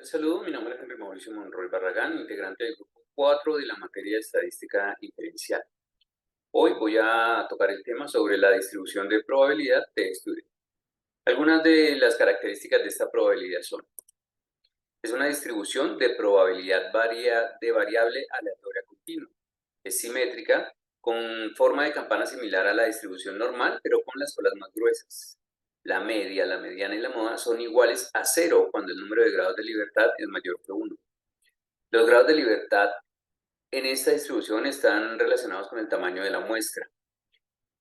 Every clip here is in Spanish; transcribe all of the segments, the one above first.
El saludo, mi nombre es Henry Mauricio Monroy Barragán, integrante del grupo 4 de la materia de estadística inferencial. Hoy voy a tocar el tema sobre la distribución de probabilidad de estudio. Algunas de las características de esta probabilidad son: es una distribución de probabilidad de variable aleatoria continua. Es simétrica, con forma de campana similar a la distribución normal, pero con las colas más gruesas. La media, la mediana y la moda son iguales a 0 cuando el número de grados de libertad es mayor que 1. Los grados de libertad en esta distribución están relacionados con el tamaño de la muestra.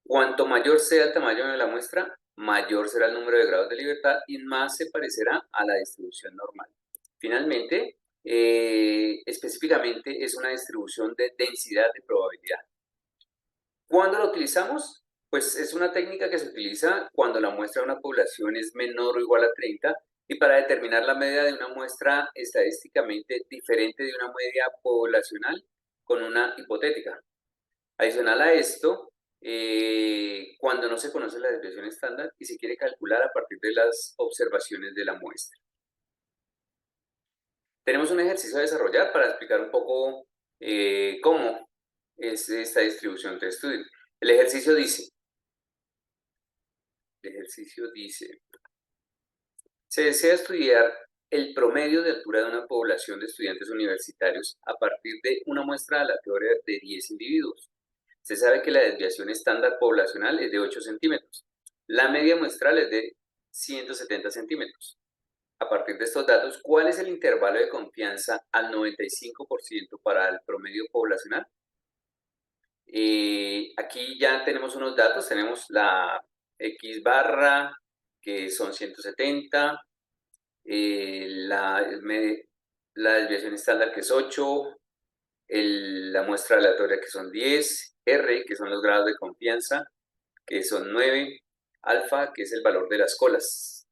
Cuanto mayor sea el tamaño de la muestra, mayor será el número de grados de libertad y más se parecerá a la distribución normal. Finalmente, específicamente es una distribución de densidad de probabilidad. ¿Cuándo la utilizamos? Pues es una técnica que se utiliza cuando la muestra de una población es menor o igual a 30 y para determinar la media de una muestra estadísticamente diferente de una media poblacional con una hipotética. Adicional a esto, cuando no se conoce la desviación estándar y se quiere calcular a partir de las observaciones de la muestra. Tenemos un ejercicio a desarrollar para explicar un poco cómo es esta distribución de estudio. El ejercicio dice, se desea estudiar el promedio de altura de una población de estudiantes universitarios a partir de una muestra aleatoria de 10 individuos. Se sabe que la desviación estándar poblacional es de 8 centímetros. La media muestral es de 170 centímetros. A partir de estos datos, ¿cuál es el intervalo de confianza al 95% para el promedio poblacional? Aquí ya tenemos unos datos, tenemos la X barra, que son 170, la desviación estándar, que es 8, la muestra aleatoria, que son 10, R, que son los grados de confianza, que son 9, alfa, que es el valor de las colas.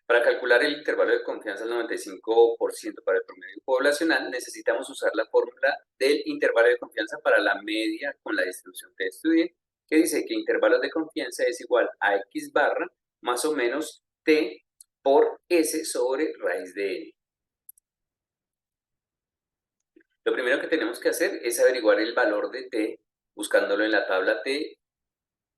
Para calcular el intervalo de confianza al 95% para el promedio poblacional, necesitamos usar la fórmula del intervalo de confianza para la media con la distribución que estudie, que dice que intervalos de confianza es igual a X barra más o menos T por S sobre raíz de N. Lo primero que tenemos que hacer es averiguar el valor de T, buscándolo en la tabla T,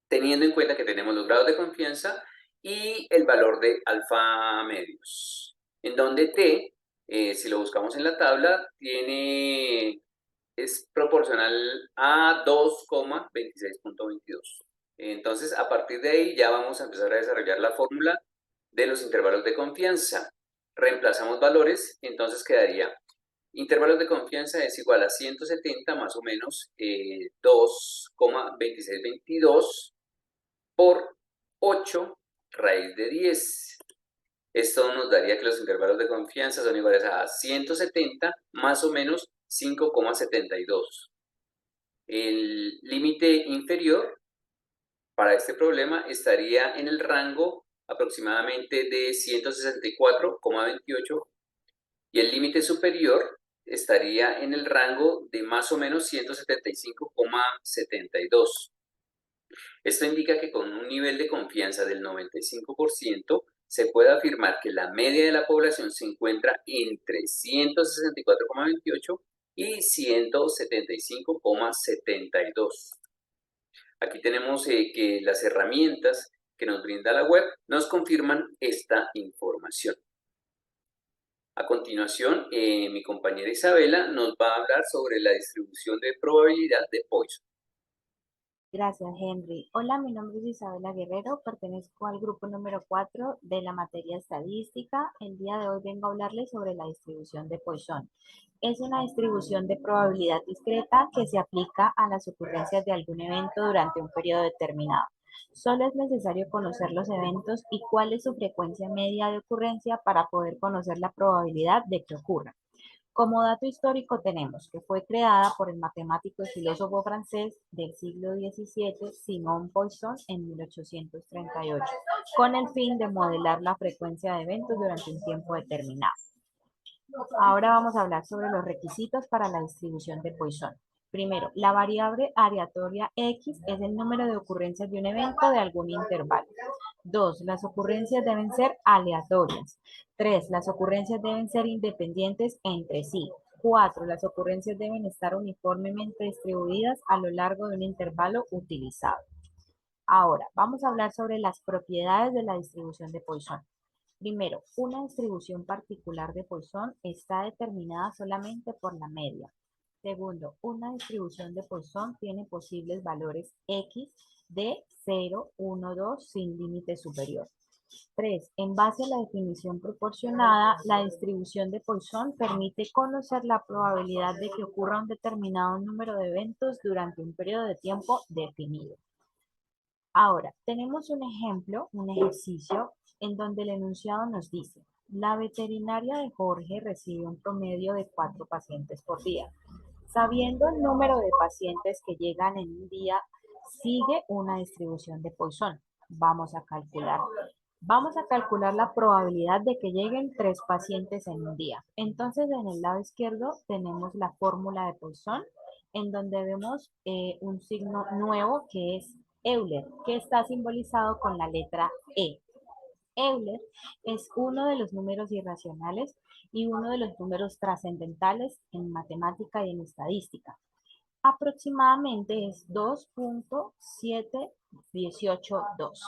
teniendo en cuenta que tenemos los grados de confianza y el valor de alfa medios, en donde T, si lo buscamos en la tabla, es proporcional a 2,26.22. Entonces, a partir de ahí ya vamos a empezar a desarrollar la fórmula de los intervalos de confianza. Reemplazamos valores, entonces quedaría: intervalos de confianza es igual a 170 más o menos 2,2622 por 8 raíz de 10. Esto nos daría que los intervalos de confianza son iguales a 170 más o menos 5,72. El límite inferior para este problema estaría en el rango aproximadamente de 164,28 y el límite superior estaría en el rango de más o menos 175,72. Esto indica que con un nivel de confianza del 95% se puede afirmar que la media de la población se encuentra entre 164,28 y 175,72. Aquí tenemos que las herramientas que nos brinda la web nos confirman esta información. A continuación, mi compañera Isabela nos va a hablar sobre la distribución de probabilidad de Poisson. Gracias, Henry. Hola, mi nombre es Isabela Guerrero, pertenezco al grupo número 4 de la materia estadística. El día de hoy vengo a hablarles sobre la distribución de Poisson. Es una distribución de probabilidad discreta que se aplica a las ocurrencias de algún evento durante un periodo determinado. Solo es necesario conocer los eventos y cuál es su frecuencia media de ocurrencia para poder conocer la probabilidad de que ocurra. Como dato histórico tenemos que fue creada por el matemático y filósofo francés del siglo XVII, Simon Poisson, en 1838, con el fin de modelar la frecuencia de eventos durante un tiempo determinado. Ahora vamos a hablar sobre los requisitos para la distribución de Poisson. Primero, la variable aleatoria X es el número de ocurrencias de un evento de algún intervalo. 2. Las ocurrencias deben ser aleatorias. 3, las ocurrencias deben ser independientes entre sí. 4, las ocurrencias deben estar uniformemente distribuidas a lo largo de un intervalo utilizado. Ahora, vamos a hablar sobre las propiedades de la distribución de Poisson. Primero, una distribución particular de Poisson está determinada solamente por la media. Segundo, una distribución de Poisson tiene posibles valores x de 0, 1, 2 sin límite superior. 3. En base a la definición proporcionada, la distribución de Poisson permite conocer la probabilidad de que ocurra un determinado número de eventos durante un periodo de tiempo definido. Ahora, tenemos un ejemplo, un ejercicio, en donde el enunciado nos dice, la veterinaria de Jorge recibe un promedio de 4 pacientes por día. Sabiendo el número de pacientes que llegan en un día, sigue una distribución de Poisson. Vamos a calcular. Vamos a calcular la probabilidad de que lleguen 3 pacientes en un día. Entonces, en el lado izquierdo tenemos la fórmula de Poisson, en donde vemos un signo nuevo que es Euler, que está simbolizado con la letra E. Euler es uno de los números irracionales y uno de los números trascendentales en matemática y en estadística. Aproximadamente es 2.7182.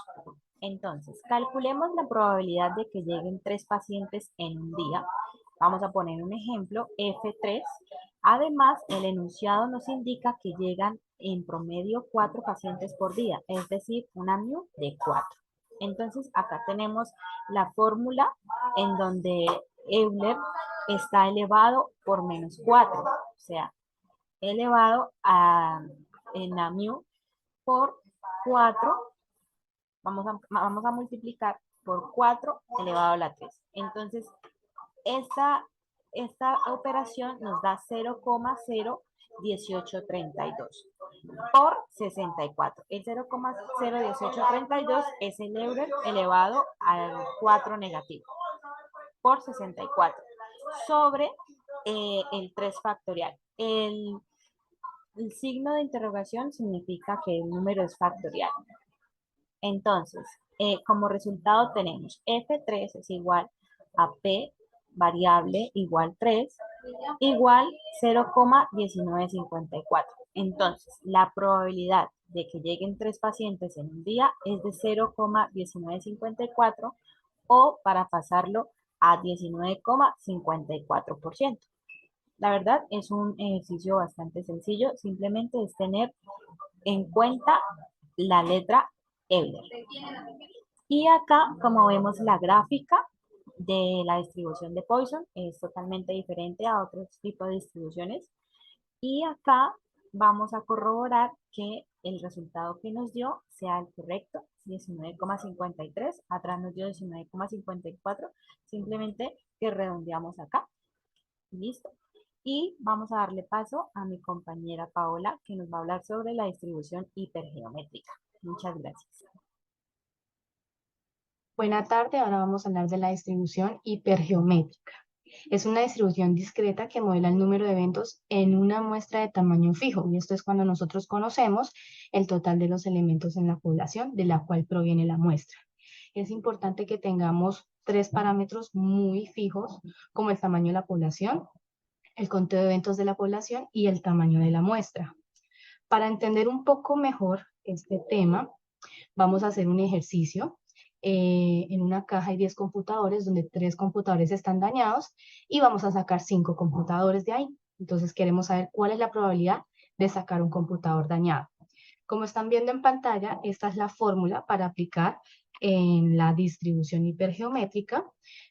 Entonces, calculemos la probabilidad de que lleguen 3 pacientes en un día. Vamos a poner un ejemplo, F3. Además, el enunciado nos indica que llegan en promedio 4 pacientes por día, es decir, una mu de 4. Entonces, acá tenemos la fórmula en donde Euler está elevado por menos 4, o sea, elevado en la mu por 4. Vamos a multiplicar por 4 elevado a la 3. Entonces, esta operación nos da 0,01832 por 64. El 0,01832 es el Euler elevado al 4 negativo por 64 sobre el 3 factorial. El signo de interrogación significa que el número es factorial. Entonces, como resultado tenemos F3 es igual a P variable igual 3 igual 0,1954. Entonces, la probabilidad de que lleguen 3 pacientes en un día es de 0,1954 o para pasarlo a 19,54%. La verdad es un ejercicio bastante sencillo, simplemente es tener en cuenta la letra Euler. Y acá, como vemos la gráfica de la distribución de Poisson, es totalmente diferente a otros tipos de distribuciones. Y acá vamos a corroborar que el resultado que nos dio sea el correcto, 19,53. Atrás nos dio 19,54. Simplemente que redondeamos acá. Listo. Y vamos a darle paso a mi compañera Paola, que nos va a hablar sobre la distribución hipergeométrica. Muchas gracias. Buenas tardes, ahora vamos a hablar de la distribución hipergeométrica. Es una distribución discreta que modela el número de eventos en una muestra de tamaño fijo, y esto es cuando nosotros conocemos el total de los elementos en la población de la cual proviene la muestra. Es importante que tengamos 3 parámetros muy fijos, como el tamaño de la población, el conteo de eventos de la población y el tamaño de la muestra. Para entender un poco mejor este tema, vamos a hacer un ejercicio. En una caja hay 10 computadores donde 3 computadores están dañados y vamos a sacar 5 computadores de ahí. Entonces queremos saber cuál es la probabilidad de sacar un computador dañado. Como están viendo en pantalla, esta es la fórmula para aplicar en la distribución hipergeométrica,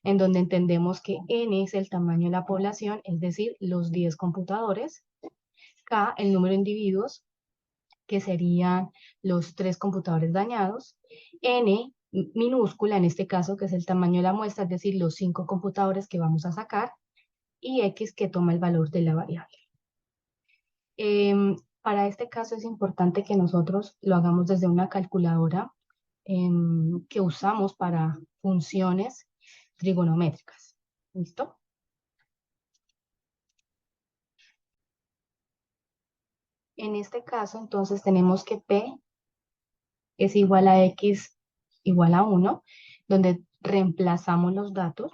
en donde entendemos que n es el tamaño de la población, es decir, los 10 computadores, k el número de individuos, que serían los 3 computadores dañados, n minúscula, en este caso, que es el tamaño de la muestra, es decir, los 5 computadores que vamos a sacar, y x que toma el valor de la variable. Para este caso es importante que nosotros lo hagamos desde una calculadora que usamos para funciones trigonométricas. ¿Listo? En este caso, entonces, tenemos que P es igual a X igual a 1, donde reemplazamos los datos.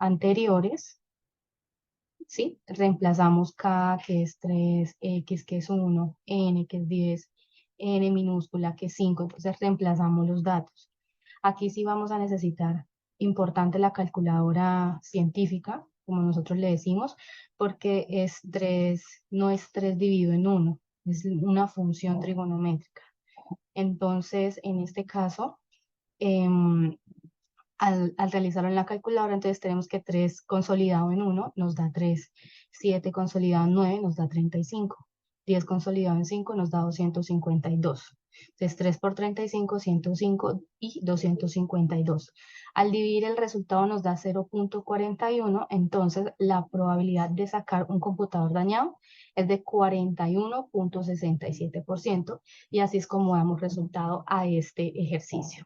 anteriores, ¿sí? Reemplazamos K, que es 3, X, que es 1, N, que es 10, N minúscula, que es 5, entonces reemplazamos los datos. Aquí sí vamos a necesitar, importante la calculadora científica, como nosotros le decimos, porque es 3, no es 3 dividido en 1, es una función trigonométrica. Entonces, en este caso, al realizarlo en la calculadora, entonces tenemos que 3 consolidado en 1 nos da 3, 7 consolidado en 9 nos da 35, 10 consolidado en 5 nos da 252. Entonces 3 por 35, 105 y 252. Al dividir el resultado nos da 0.41, entonces la probabilidad de sacar un computador dañado es de 41.67%, y así es como damos resultado a este ejercicio.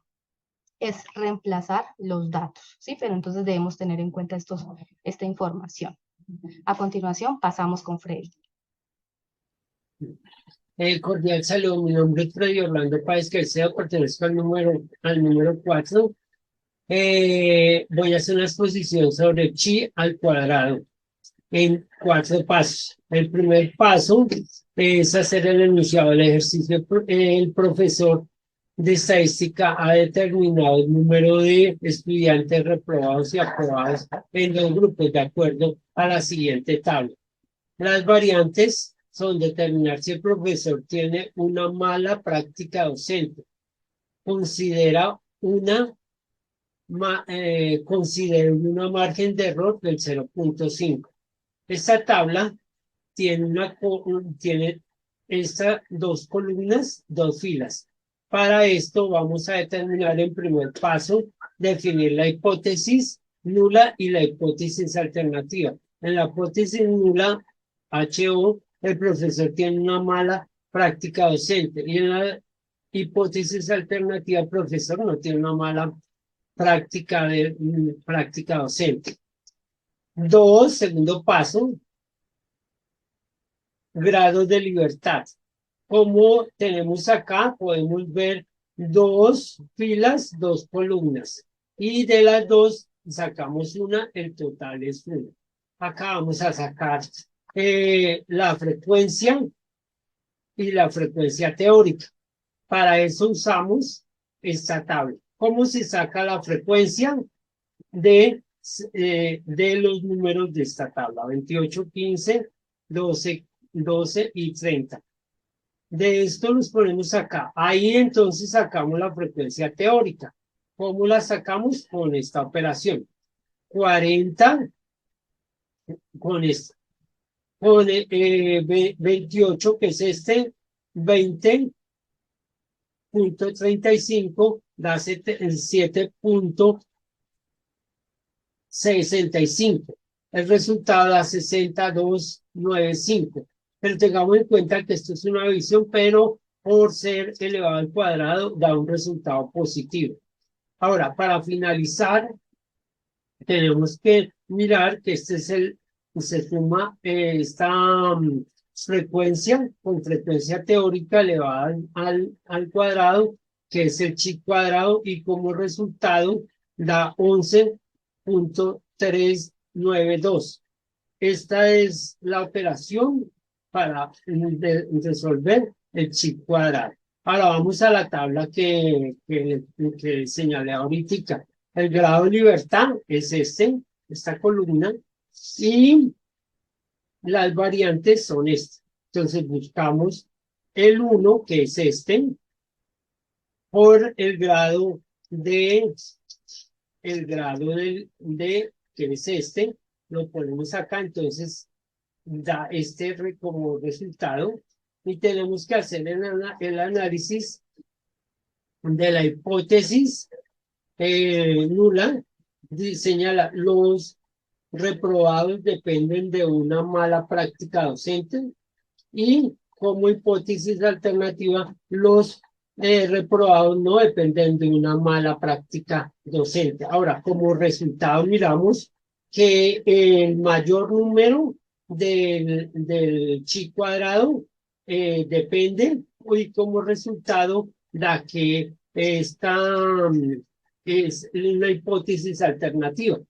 Es reemplazar los datos, ¿sí? Pero entonces debemos tener en cuenta esta información. A continuación, pasamos con Freddy. Cordial saludo, mi nombre es Freddy Orlando Páez Caicedo, pertenezco al número 4. Voy a hacer una exposición sobre chi al cuadrado en 4 pasos. El primer paso es hacer el enunciado del ejercicio. El profesor de estadística ha determinado el número de estudiantes reprobados y aprobados en 2 grupos de acuerdo a la siguiente tabla. Las variantes son determinar si el profesor tiene una mala práctica docente. Considera una margen de error del 0.5. Esta tabla tiene estas 2 columnas, 2 filas. Para esto vamos a determinar en primer paso, definir la hipótesis nula y la hipótesis alternativa. En la hipótesis nula, HO, el profesor tiene una mala práctica docente, y en la hipótesis alternativa, el profesor no tiene una mala práctica docente. 2, segundo paso, grados de libertad. Como tenemos acá, podemos ver 2 filas, 2 columnas. Y de las 2 sacamos una, el total es 1. Acá vamos a sacar la frecuencia y la frecuencia teórica. Para eso usamos esta tabla. ¿Cómo se saca la frecuencia de los números de esta tabla? 28, 15, 12 y 30. De esto los ponemos acá. Ahí entonces sacamos la frecuencia teórica. ¿Cómo la sacamos? Con esta operación. 40 con esta. Con 28, que es este, 20.35 da 7.65. El resultado da 62.95. Pero tengamos en cuenta que esto es una división, pero por ser elevado al cuadrado da un resultado positivo. Ahora, para finalizar, tenemos que mirar que se suma esta frecuencia con frecuencia teórica elevada al cuadrado, que es el chi cuadrado, y como resultado da 11.392. Esta es la operación para resolver el chi cuadrado. Ahora vamos a la tabla que señalé ahorita. El grado de libertad es esta columna, y las variantes son estas. Entonces buscamos el 1, que es este, por el grado de que es este, lo ponemos acá, entonces da este como resultado, y tenemos que hacer el análisis de la hipótesis nula. Señala, los reprobados dependen de una mala práctica docente, y como hipótesis alternativa, los reprobados no dependen de una mala práctica docente. Ahora, como resultado, miramos que el mayor número del chi cuadrado depende, y como resultado da que esta es la hipótesis alternativa.